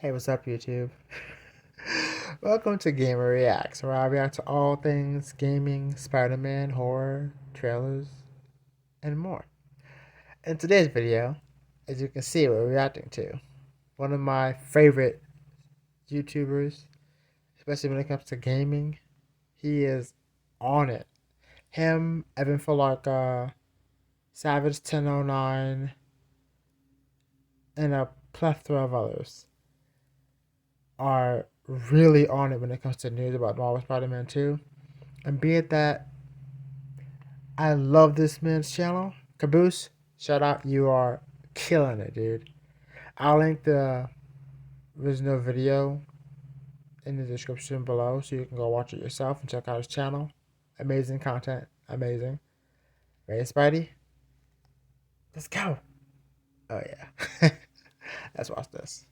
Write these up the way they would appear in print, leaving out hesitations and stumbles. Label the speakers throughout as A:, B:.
A: Hey, what's up, YouTube? Welcome to Gamer Reacts, where I react to all things gaming, Spider-Man, horror, trailers, and more. In today's video, as you can see, we're reacting to one of my favorite YouTubers, especially when it comes to gaming. He is on it. Him, Evan Fallarka, Savage 1009, and a plethora of others are really on it when it comes to news about Marvel Spider-Man 2. And be it that I love this man's channel, Caboose, shout out, you are killing it, dude. I'll link the original video in the description below so you can go watch it yourself and check out his channel. Amazing content, amazing. Ready, Spidey? Let's go. Oh, yeah. Let's watch this.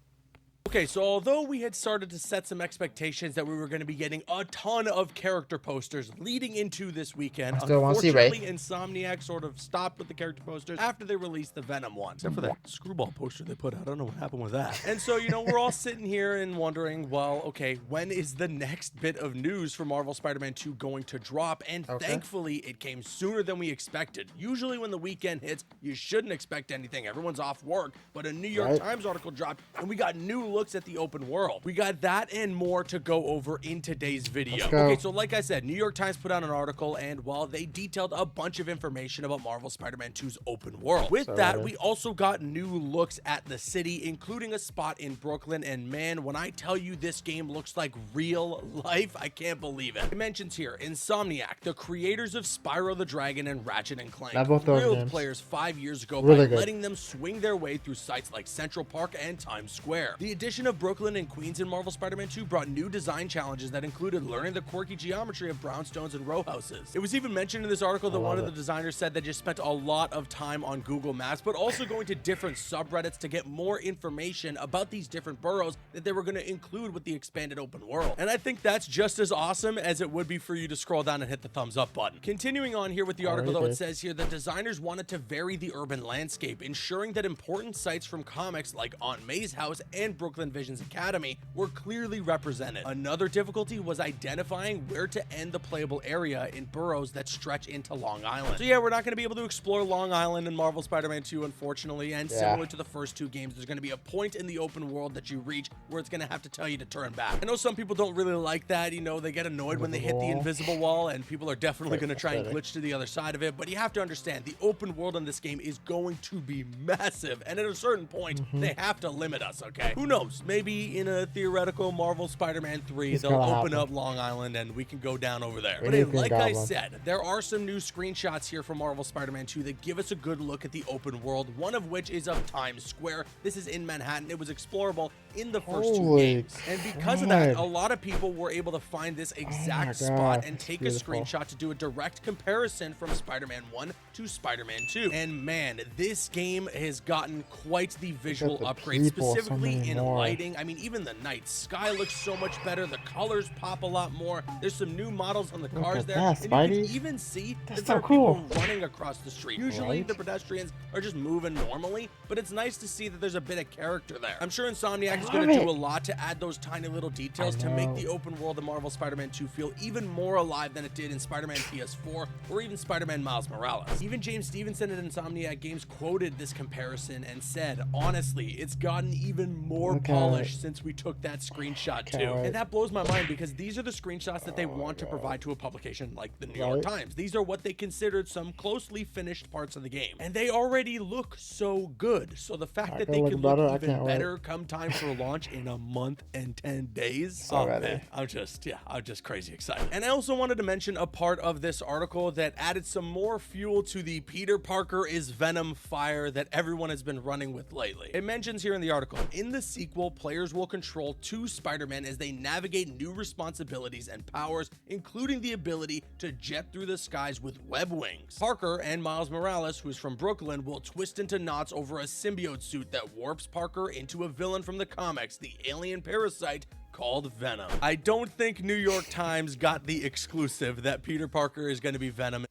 B: Okay, so although we had started to set some expectations that we were going to be getting a ton of character posters leading into this weekend,
A: I still want to see Ray.
B: unfortunately, Insomniac sort of stopped with the character posters after they released the Venom one. Except for that screwball poster they put out. I don't know what happened with that. And so, we're all sitting here and wondering, well, okay, when is the next bit of news for Marvel Spider-Man 2 going to drop? And thankfully, it came sooner than we expected. Usually when the weekend hits, you shouldn't expect anything. Everyone's off work. But a New York Times article dropped, and we got new looks at the open world. We got that and more to go over in today's video. Okay, so like I said, New York Times put out an article, and while they detailed a bunch of information about Marvel Spider-Man 2's open world. With that, we also got new looks at the city, including a spot in Brooklyn, and man, when I tell you this game looks like real life, I can't believe it. It mentions here, Insomniac, the creators of Spyro the Dragon and Ratchet and Clank, thrilled players 5 years ago by letting them swing their way through sites like Central Park and Times Square. The addition of Brooklyn and Queens in Marvel Spider-Man 2 brought new design challenges that included learning the quirky geometry of brownstones and row houses. It was even mentioned in this article that one of the designers said they just spent a lot of time on Google Maps, but also going to different subreddits to get more information about these different boroughs that they were going to include with the expanded open world. And I think that's just as awesome as it would be for you to scroll down and hit the thumbs up button. Continuing on here with the article, though, it says here the designers wanted to vary the urban landscape, ensuring that important sites from comics like Aunt May's house and Brooklyn Vision's Academy were clearly represented. Another difficulty was identifying where to end the playable area in boroughs that stretch into Long Island. So yeah, we're not going to be able to explore Long Island in Marvel Spider-Man 2, unfortunately, and similar to the first two games, there's going to be a point in the open world that you reach where it's going to have to tell you to turn back. I know some people don't really like that, they get annoyed when they hit the invisible wall, and people are definitely going to try and glitch to the other side of it, but you have to understand, the open world in this game is going to be massive, and at a certain point, they have to limit us, okay? Who knows? Maybe in a theoretical Marvel Spider-Man 3, they'll open up Long Island and we can go down over there. But hey, like I said, there are some new screenshots here from Marvel Spider-Man 2 that give us a good look at the open world, one of which is of Times Square. This is in Manhattan. It was explorable in the first two games. And because of that, a lot of people were able to find this exact spot and take a screenshot to do a direct comparison from Spider-Man 1 to Spider-Man 2. And man, this game has gotten quite the visual upgrade, specifically in lighting. I mean, even the night sky looks so much better. The colors pop a lot more. There's some new models on the cars there. And you can even see that there are people running across the street. Usually the pedestrians are just moving normally, but it's nice to see that there's a bit of character there. I'm sure Insomniac is going to do a lot to add those tiny little details to make the open world of Marvel Spider-Man 2 feel even more alive than it did in Spider-Man PS4 or even Spider-Man Miles Morales. Even James Stevenson at Insomniac Games quoted this comparison and said, honestly, it's gotten even more polished since we took that screenshot too. And that blows my mind because these are the screenshots that they want to provide to a publication like the New York Times. These are what they considered some closely finished parts of the game. And they already look so good. So the fact that they could look even better come time for launch in a month and 10 days. Oh man, I'm just crazy excited. And I also wanted to mention a part of this article that added some more fuel to the Peter Parker is Venom fire that everyone has been running with lately. It mentions here in the article, in the sequel, players will control two Spider-Men as they navigate new responsibilities and powers, including the ability to jet through the skies with web wings. Parker and Miles Morales, who's from Brooklyn, will twist into knots over a symbiote suit that warps Parker into a villain from the comics, the alien parasite called Venom. I don't think New York Times got the exclusive that Peter Parker is going to be Venom.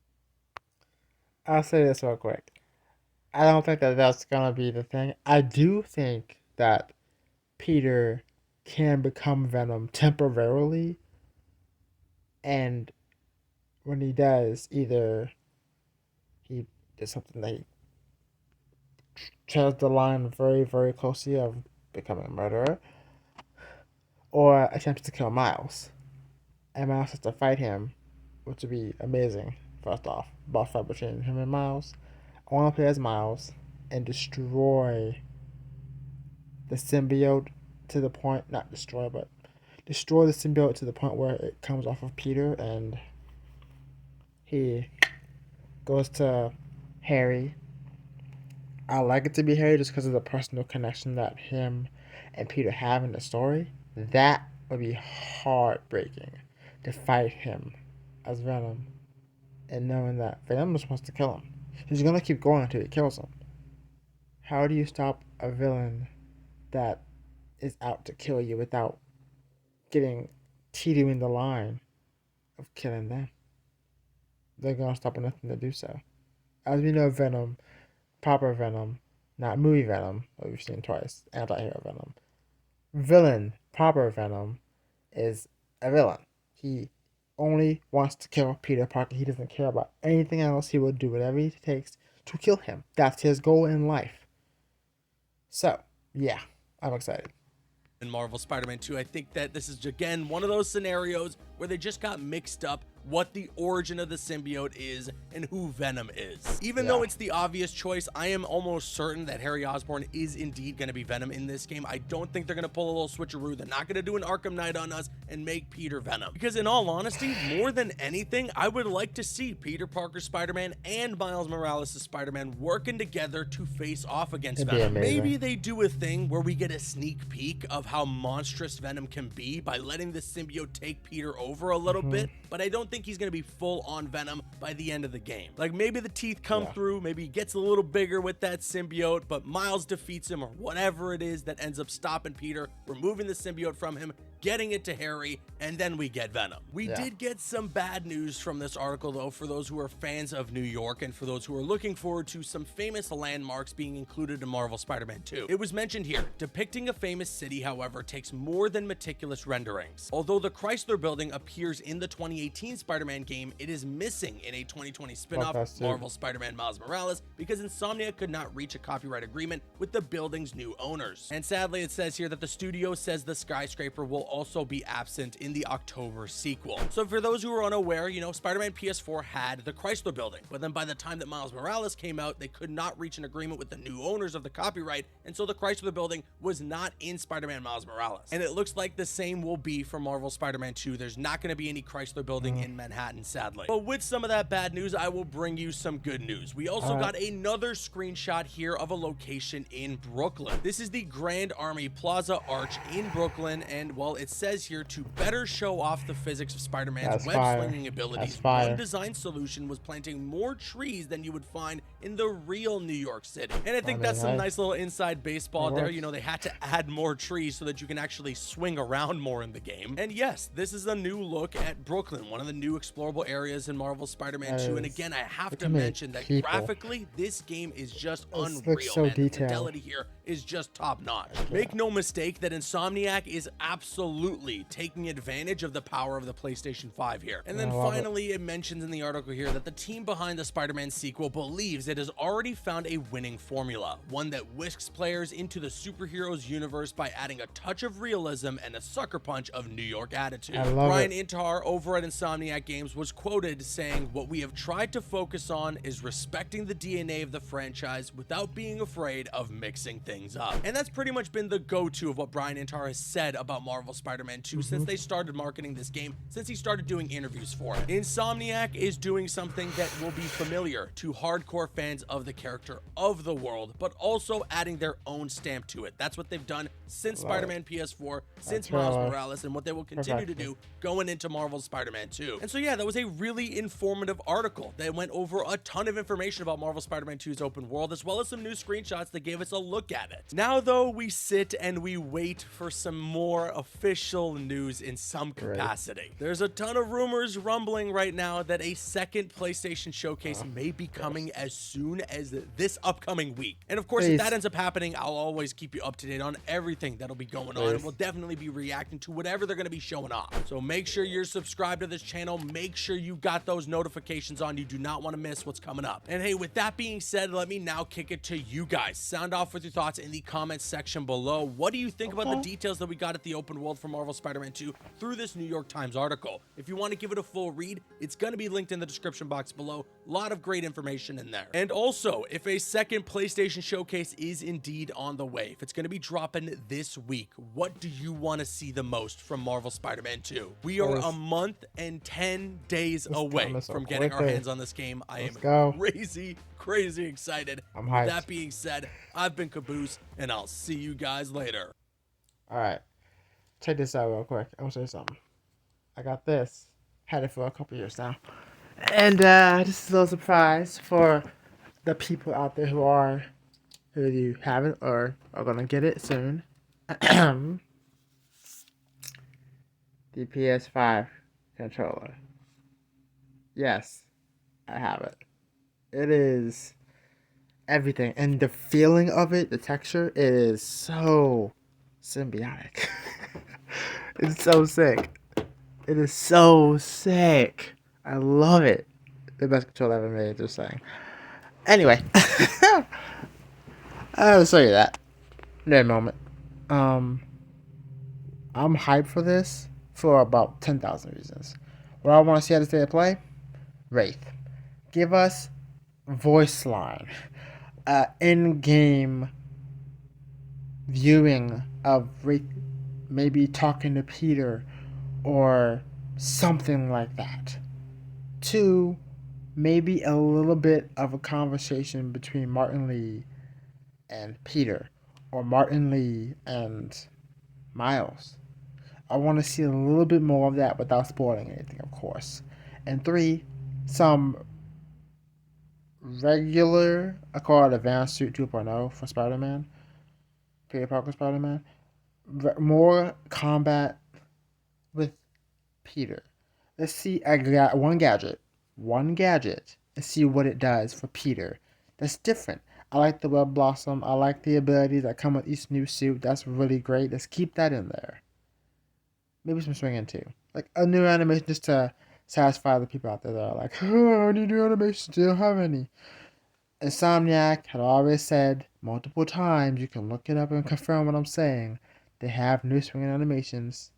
A: I'll say this real quick. I don't think that that's gonna be the thing. I do think that Peter can become Venom temporarily, and when he does, either he does something that he treads the line very, very closely of becoming a murderer, or attempts to kill Miles. And Miles has to fight him, which would be amazing. First off, boss fight between him and Miles. I want to play as Miles and destroy the symbiote to the point, not destroy, but destroy the symbiote to the point where it comes off of Peter and he goes to Harry. I like it to be Harry just because of the personal connection that him and Peter have in the story. That would be heartbreaking to fight him as Venom and knowing that Venom just wants to kill him. He's gonna keep going until he kills him. How do you stop a villain that is out to kill you without getting teetering the line of killing them? They're gonna stop at nothing to do so. As we know, Venom, proper Venom, not movie Venom, that we've seen twice, anti-hero Venom. Villain, proper Venom, is a villain. He only wants to kill Peter Parker. He doesn't care about anything else. He will do whatever it takes to kill him. That's his goal in life. So, yeah, I'm excited.
B: In Marvel Spider-Man 2, I think that this is, again, one of those scenarios where they just got mixed up what the origin of the symbiote is and who Venom is. Even though it's the obvious choice, I am almost certain that Harry Osborn is indeed going to be Venom in this game. I don't think they're going to pull a little switcheroo. They're not going to do an Arkham Knight on us and make Peter Venom. Because in all honesty, more than anything, I would like to see Peter Parker Spider-Man and Miles Morales' Spider-Man working together to face off against Venom. Maybe they do a thing where we get a sneak peek of how monstrous Venom can be by letting the symbiote take Peter over a little bit, but I don't think he's going to be full on Venom by the end of the game. Like, maybe the teeth come through, maybe he gets a little bigger with that symbiote, but Miles defeats him, or whatever it is that ends up stopping Peter, removing the symbiote from him, getting it to Harry, and then we get Venom. We did get some bad news from this article, though, for those who are fans of New York and for those who are looking forward to some famous landmarks being included in Marvel Spider-Man 2. It was mentioned here, depicting a famous city, however, takes more than meticulous renderings. Although the Chrysler Building appears in the 2018 Spider-Man game, it is missing in a 2020 spin-off, Marvel Spider-Man Miles Morales, because Insomniac could not reach a copyright agreement with the building's new owners. And sadly, it says here that the studio says the skyscraper will also be absent in the October sequel. So for those who are unaware, you know, Spider-Man PS4 had the Chrysler Building, but then by the time that Miles Morales came out, they could not reach an agreement with the new owners of the copyright, and so the Chrysler Building was not in Spider-Man Miles Morales. And it looks like the same will be for Marvel Spider-Man 2. There's not going to be any Chrysler Building in Manhattan, sadly. But with some of that bad news, I will bring you some good news. We also got another screenshot here of a location in Brooklyn. This is the Grand Army Plaza Arch in Brooklyn, and well, it says here to better show off the physics of Spider-Man's web-slinging abilities, one design solution was planting more trees than you would find in the real New York City. And I think that's some nice little inside baseball there. You know, they had to add more trees so that you can actually swing around more in the game. And yes, this is a new look at Brooklyn, one of the new explorable areas in Marvel Spider-Man 2. And again, I have to mention that graphically, this game is just unreal, man. The fidelity here is just top-notch. Make no mistake that Insomniac is absolutely taking advantage of the power of the PlayStation 5 here. And then finally, it mentions in the article here that the team behind the Spider-Man sequel believes it has already found a winning formula, one that whisks players into the superheroes universe by adding a touch of realism and a sucker punch of New York attitude. Brian Intihar over at Insomniac Games was quoted saying, "What we have tried to focus on is respecting the DNA of the franchise without being afraid of mixing things up." And that's pretty much been the go-to of what Brian Intihar has said about Marvel Spider-Man 2 since they started marketing this game, since he started doing interviews for it. Insomniac is doing something that will be familiar to hardcore fans of the character of the world, but also adding their own stamp to it. That's what they've done since Spider-Man PS4, since Miles Morales, and what they will continue to do going into Marvel Spider-Man 2. And so yeah, that was a really informative article that went over a ton of information about Marvel Spider-Man 2's open world, as well as some new screenshots that gave us a look at have it. Now, though, we sit and we wait for some more official news in some capacity. There's a ton of rumors rumbling right now that a second PlayStation Showcase may be coming as soon as this upcoming week. And of course, if that ends up happening, I'll always keep you up to date on everything that'll be going on, and we'll definitely be reacting to whatever they're going to be showing off. So make sure you're subscribed to this channel. Make sure you got those notifications on. You do not want to miss what's coming up. And hey, with that being said, let me now kick it to you guys. Sound off with your thoughts in the comments section below. What do you think about the details that we got at the open world for Marvel Spider-Man 2 through this New York Times article? If you want to give it a full read, it's going to be linked in the description box below. A lot of great information in there. And also, if a second PlayStation Showcase is indeed on the way, if it's going to be dropping this week, what do you want to see the most from Marvel Spider-Man 2? We are a month and 10 days away from getting our hands on this game. I am crazy excited.
A: I'm hyped.
B: With that being said, I've been Caboose, and I'll see you guys later.
A: All right, check this out real quick. I want to say something. I got this. Had it for a couple years now. And this is a little surprise for the people out there who you haven't or are gonna get it soon. The PS5 controller. Yes, I have it. It is everything, and the feeling of it, the texture, it is so symbiotic. It's so sick. It is so sick. I love it. The best controller ever made, just saying. Anyway, I'll show you that in a moment. I'm hyped for this for about 10,000 reasons. What I want to see at the state of play, Wraith. Give us voice line, in-game viewing of Wraith maybe talking to Peter or something like that. 2, maybe a little bit of a conversation between Martin Lee and Peter, or Martin Lee and Miles. I want to see a little bit more of that without spoiling anything, of course. And 3, some regular, I call it Advanced Suit 2.0 for Spider-Man, Peter Parker Spider-Man. More combat with Peter. Let's see one gadget, and see what it does for Peter. That's different. I like the Web Blossom. I like the abilities that come with each new suit. That's really great. Let's keep that in there. Maybe some swinging too. Like a new animation just to satisfy the people out there that are like, oh, I need new animations. They don't have any. Insomniac had always said multiple times, you can look it up and confirm what I'm saying. They have new swinging animations.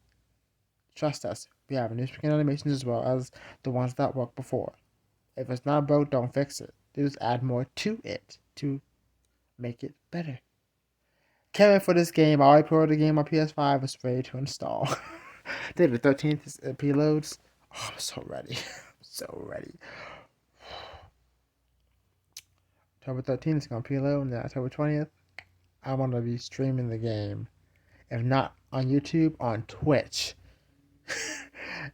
A: Trust us, we have new swinging animations as well as the ones that worked before. If it's not broke, don't fix it. They just add more to it to make it better. Can't wait for this game. I already pre-ordered the game on PS5. It's ready to install. David the 13th is preloads. Oh, I'm so ready. So ready. October 13th is going to preload, and then October 20th, I'm going to be streaming the game. If not on YouTube, on Twitch.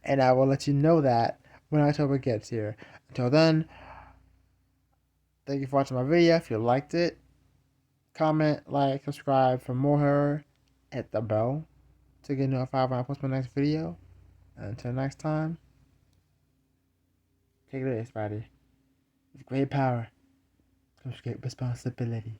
A: And I will let you know that when October gets here. Until then, thank you for watching my video. If you liked it, comment, like, subscribe for more horror. Hit the bell to get notified when I post my next video. And until next time, take it away, Spidey. With great power comes great responsibility.